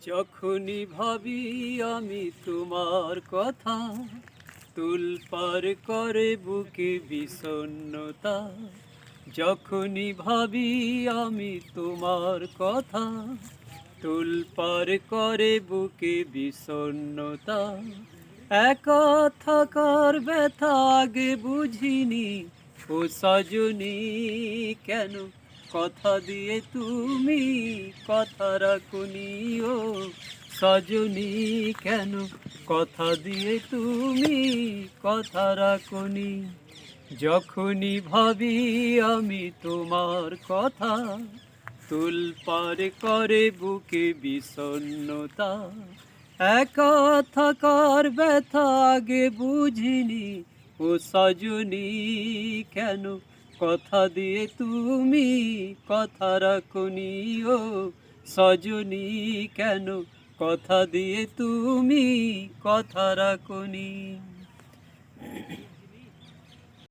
যখনই ভাবি আমি তোমার কথা, তুলপার করে বুকে বিষণ্ণতা। যখনই ভাবি আমি তোমার কথা, তুলপার করে বুকে বিষণ্ণতা। একা থাকার ব্যথা আগে বুঝিনি, ও সজনী কেন কথা দিয়ে তুমি কথা রাখনি। ও সজনী কেন কথা দিয়ে তুমি কথা রাখনি। যখনই ভাবি আমি তোমার কথা, তুলপার করে বুকে বিষণ্ণতা। একা থাকার ব্যথা আগে বুঝিনি, ও সজনী কেন কথা দিয়ে তুমি কথা রাখনি। ও সজনী কেন কথা দিয়ে তুমি কথা রাখনি।